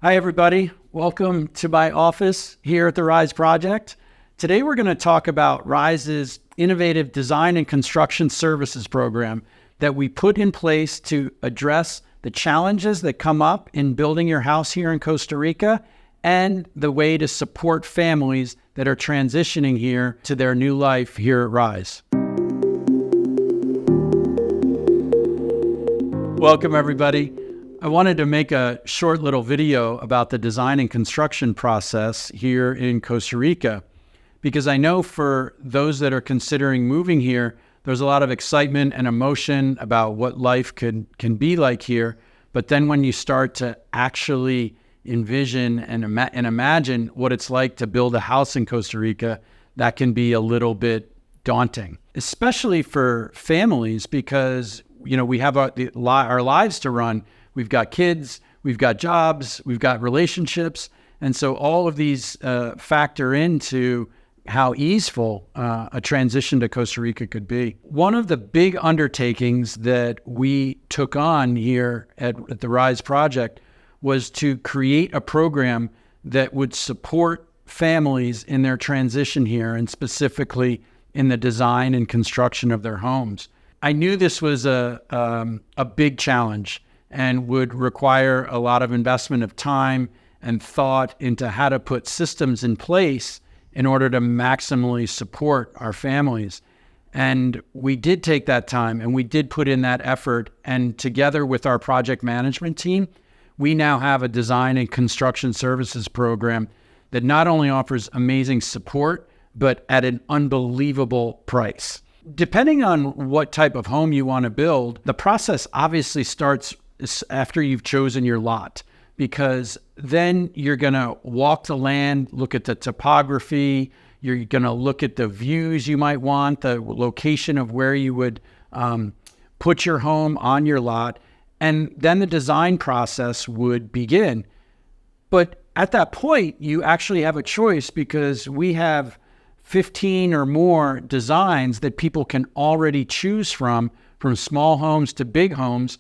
Hi, everybody. Welcome to my office here at the RISE Project. Today, we're going to talk about RISE's innovative design and construction services program that we put in place to address the challenges that come up in building your house here in Costa Rica and the way to support families that are transitioning here to their new life here at RISE. Welcome, everybody. I wanted to make a short little video about the design and construction process here in Costa Rica, because I know for those that are considering moving here, there's a lot of excitement and emotion about what life can be like here. But then when you start to actually envision and imagine what it's like to build a house in Costa Rica, that can be a little bit daunting, especially for families, because we have our lives to run. We've got kids, we've got jobs, we've got relationships. And so all of these factor into how easeful a transition to Costa Rica could be. One of the big undertakings that we took on here at the RISE Project was to create a program that would support families in their transition here, and specifically in the design and construction of their homes. I knew this was a big challenge and would require a lot of investment of time and thought into how to put systems in place in order to maximally support our families. And we did take that time and we did put in that effort. And together with our project management team, we now have a design and construction services program that not only offers amazing support, but at an unbelievable price. Depending on what type of home you want to build, the process obviously starts after you've chosen your lot, because then you're going to walk the land, look at the topography, you're going to look at the views you might want, the location of where you would put your home on your lot, and then the design process would begin. But at that point, you actually have a choice, because we have 15 or more designs that people can already choose from small homes to big homes,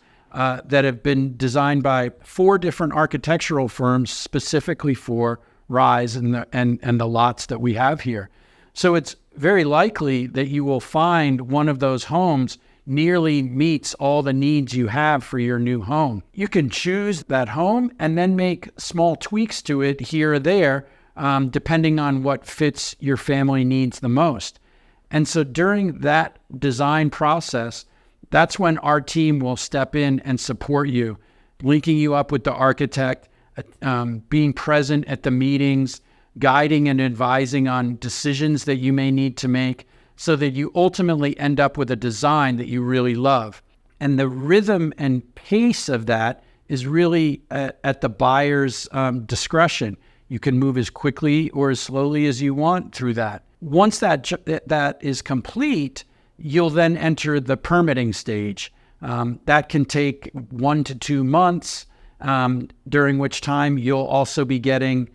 that have been designed by 4 different architectural firms specifically for RISE and the lots that we have here. So it's very likely that you will find one of those homes nearly meets all the needs you have for your new home. You can choose that home and then make small tweaks to it here or there, depending on what fits your family needs the most. And so during that design process, that's when our team will step in and support you, linking you up with the architect, being present at the meetings, guiding and advising on decisions that you may need to make, so that you ultimately end up with a design that you really love. And the rhythm and pace of that is really at the buyer's discretion. You can move as quickly or as slowly as you want through that. Once that is complete, you'll then enter the permitting stage. That can take 1 to 2 months, during which time you'll also be getting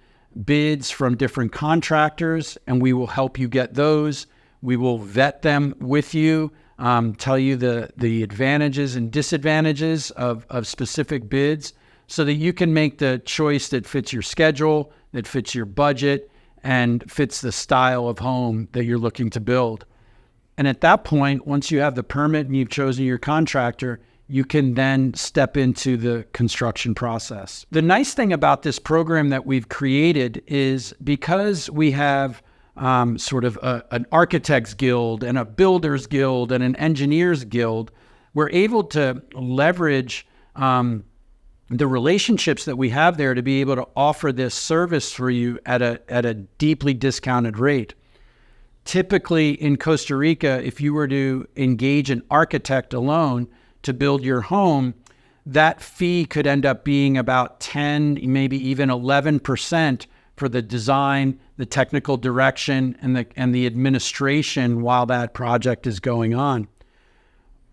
bids from different contractors, and we will help you get those. We will vet them with you, tell you the advantages and disadvantages of specific bids, so that you can make the choice that fits your schedule, that fits your budget, and fits the style of home that you're looking to build. And at that point, once you have the permit and you've chosen your contractor, you can then step into the construction process. The nice thing about this program that we've created is, because we have sort of an architects guild and a builders guild and an engineers guild, we're able to leverage the relationships that we have there to be able to offer this service for you at a deeply discounted rate. Typically in Costa Rica, if you were to engage an architect alone to build your home, that fee could end up being about 10, maybe even 11% for the design, the technical direction, and the administration while that project is going on.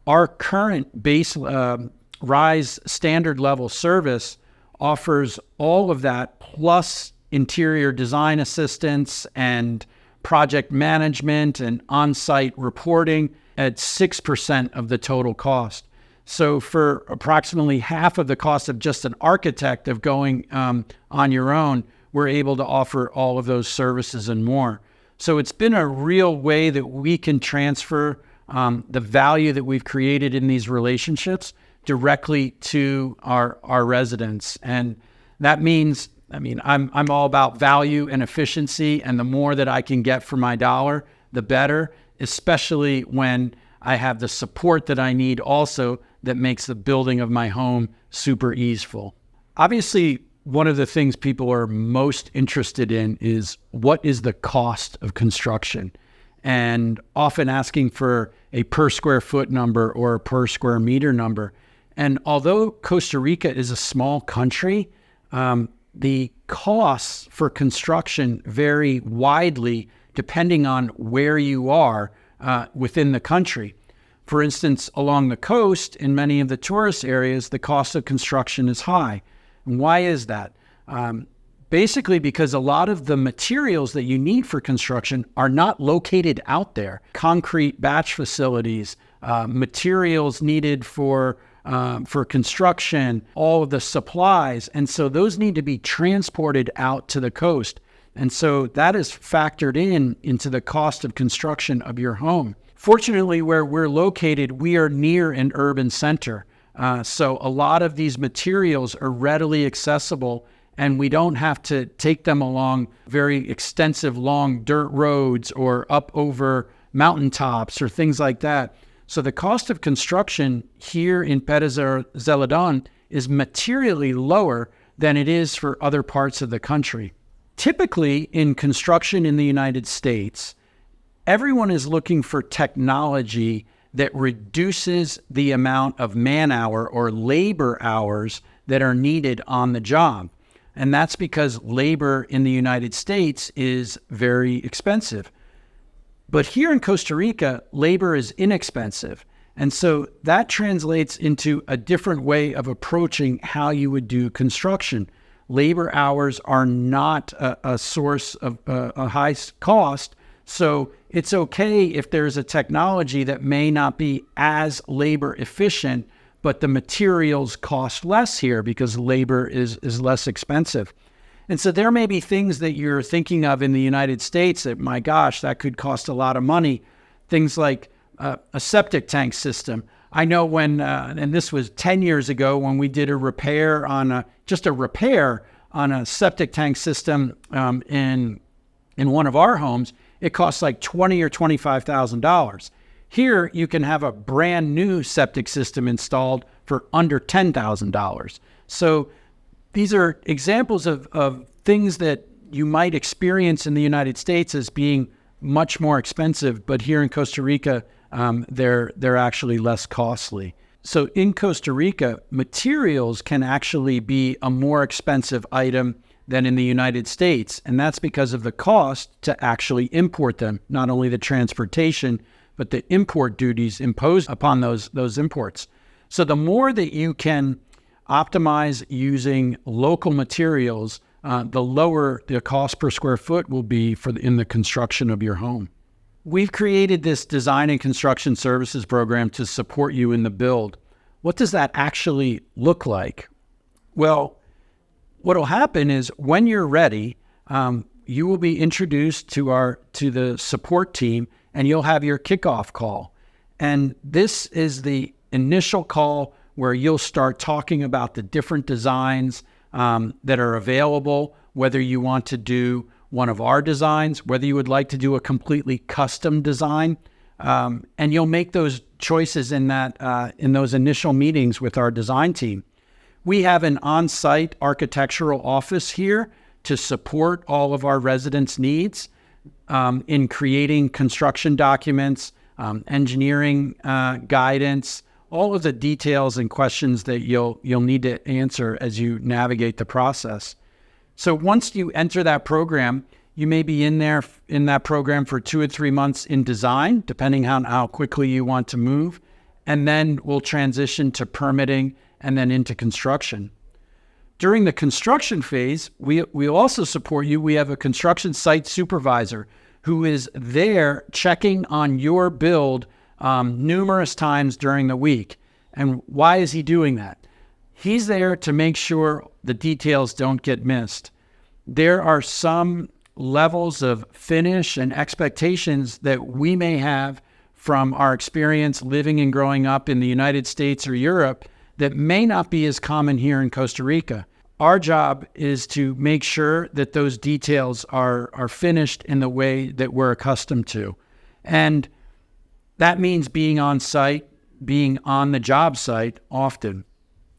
Our current base RISE standard level service offers all of that, plus interior design assistance and project management and on-site reporting at 6% of the total cost. So for approximately half of the cost of just an architect of going on your own, we're able to offer all of those services and more. So it's been a real way that we can transfer the value that we've created in these relationships directly to our residents. And that means, I'm all about value and efficiency, and the more that I can get for my dollar, the better, especially when I have the support that I need also that makes the building of my home super easeful. Obviously, one of the things people are most interested in is what is the cost of construction, and often asking for a per square foot number or a per square meter number. And although Costa Rica is a small country, the costs for construction vary widely depending on where you are within the country. For instance, along the coast, in many of the tourist areas, the cost of construction is high. And why is that? Basically because a lot of the materials that you need for construction are not located out there. Concrete batch facilities, materials needed for construction, all of the supplies. And so those need to be transported out to the coast. And so that is factored into the cost of construction of your home. Fortunately, where we're located, we are near an urban center. So a lot of these materials are readily accessible, and we don't have to take them along very extensive, long dirt roads or up over mountaintops or things like that. So the cost of construction here in Pérez Zeledón is materially lower than it is for other parts of the country. Typically, in construction in the United States, everyone is looking for technology that reduces the amount of man-hour or labor hours that are needed on the job. And that's because labor in the United States is very expensive. But here in Costa Rica, labor is inexpensive. And so that translates into a different way of approaching how you would do construction. Labor hours are not a source of a high cost. So it's okay if there's a technology that may not be as labor efficient, but the materials cost less here because labor is less expensive. And so there may be things that you're thinking of in the United States that, my gosh, that could cost a lot of money. Things like a septic tank system. I know when, and this was 10 years ago, when we did a repair on a septic tank system in one of our homes, it costs like $20,000 or $25,000. Here, you can have a brand new septic system installed for under $10,000. So these are examples of things that you might experience in the United States as being much more expensive, but here in Costa Rica, they're actually less costly. So in Costa Rica, materials can actually be a more expensive item than in the United States, and that's because of the cost to actually import them, not only the transportation, but the import duties imposed upon those imports. So the more that you can optimize using local materials, the lower the cost per square foot will be in the construction of your home. We've created this design and construction services program to support you in the build. What does that actually look like? Well, what will happen is when you're ready, you will be introduced to the support team, and you'll have your kickoff call. And this is the initial call where you'll start talking about the different designs that are available, whether you want to do one of our designs, whether you would like to do a completely custom design, and you'll make those choices in those initial meetings with our design team. We have an on-site architectural office here to support all of our residents' needs in creating construction documents, engineering guidance, all of the details and questions that you'll need to answer as you navigate the process. So once you enter that program, you may be in that program for 2 or 3 months in design, depending on how quickly you want to move, and then we'll transition to permitting and then into construction. During the construction phase, we'll also support you. We have a construction site supervisor who is there checking on your build numerous times during the week. And why is he doing that? He's there to make sure the details don't get missed. There are some levels of finish and expectations that we may have from our experience living and growing up in the United States or Europe that may not be as common here in Costa Rica. Our job is to make sure that those details are finished in the way that we're accustomed to. And that means being on site, being on the job site often.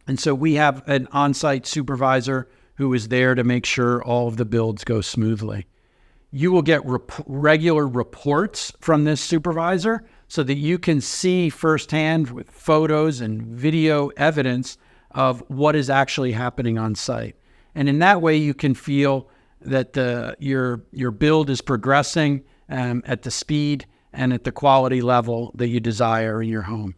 And so we have an on-site supervisor who is there to make sure all of the builds go smoothly. You will get regular reports from this supervisor so that you can see firsthand with photos and video evidence of what is actually happening on site. And in that way, you can feel that your build is progressing at the speed and at the quality level that you desire in your home.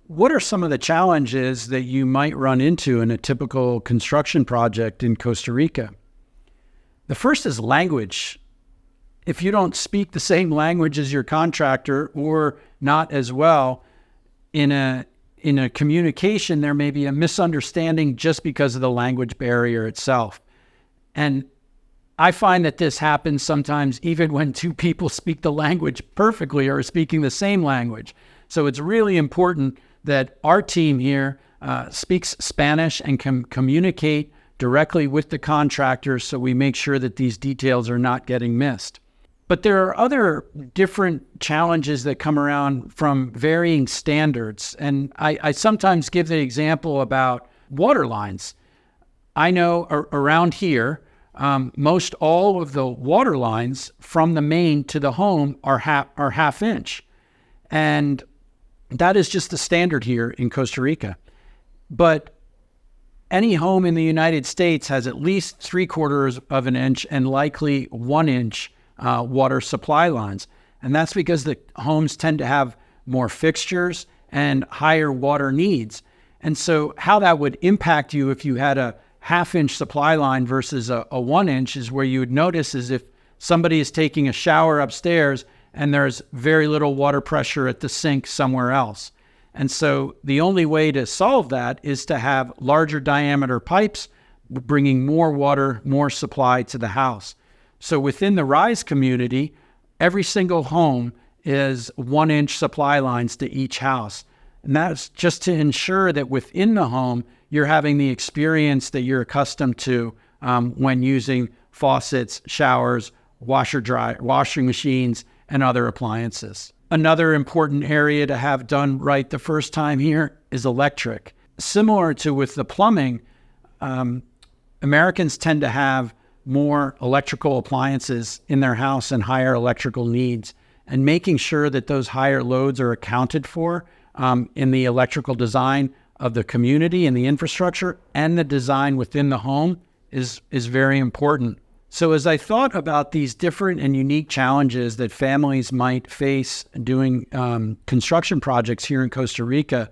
What are some of the challenges that you might run into in a typical construction project in Costa Rica? The first is language. If you don't speak the same language as your contractor or not as well, in a communication, there may be a misunderstanding just because of the language barrier itself. And I find that this happens sometimes even when two people speak the language perfectly or are speaking the same language. So it's really important that our team here speaks Spanish and can communicate directly with the contractors so we make sure that these details are not getting missed. But there are other different challenges that come around from varying standards. And I sometimes give the example about water lines. I know around here, most all of the water lines from the main to the home are half inch. And that is just the standard here in Costa Rica. But any home in the United States has at least 3/4 of an inch and likely 1 inch water supply lines. And that's because the homes tend to have more fixtures and higher water needs. And so how that would impact you if you had a 1/2 inch supply line versus a 1 inch is where you would notice is if somebody is taking a shower upstairs and there's very little water pressure at the sink somewhere else. And so the only way to solve that is to have larger diameter pipes, bringing more water, more supply to the house. So within the RISE community, every single home is 1 inch supply lines to each house. And that's just to ensure that within the home, you're having the experience that you're accustomed to when using faucets, showers, washing machines, and other appliances. Another important area to have done right the first time here is electric. Similar to with the plumbing, Americans tend to have more electrical appliances in their house and higher electrical needs, and making sure that those higher loads are accounted for in the electrical design of the community and the infrastructure and the design within the home is very important. So as I thought about these different and unique challenges that families might face doing construction projects here in Costa Rica,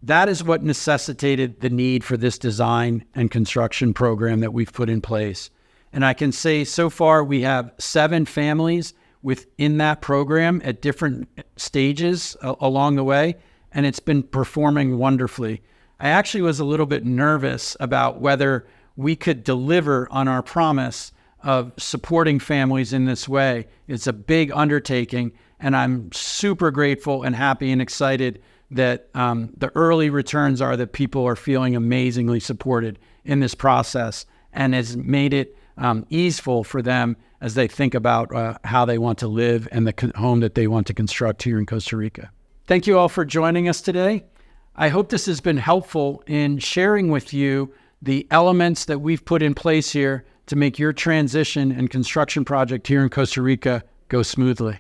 that is what necessitated the need for this design and construction program that we've put in place. And I can say so far we have 7 families within that program at different stages along the way, and it's been performing wonderfully. I actually was a little bit nervous about whether we could deliver on our promise of supporting families in this way. It's a big undertaking, and I'm super grateful and happy and excited that the early returns are that people are feeling amazingly supported in this process, and has made it easeful for them as they think about how they want to live and the home that they want to construct here in Costa Rica. Thank you all for joining us today. I hope this has been helpful in sharing with you the elements that we've put in place here to make your transition and construction project here in Costa Rica go smoothly.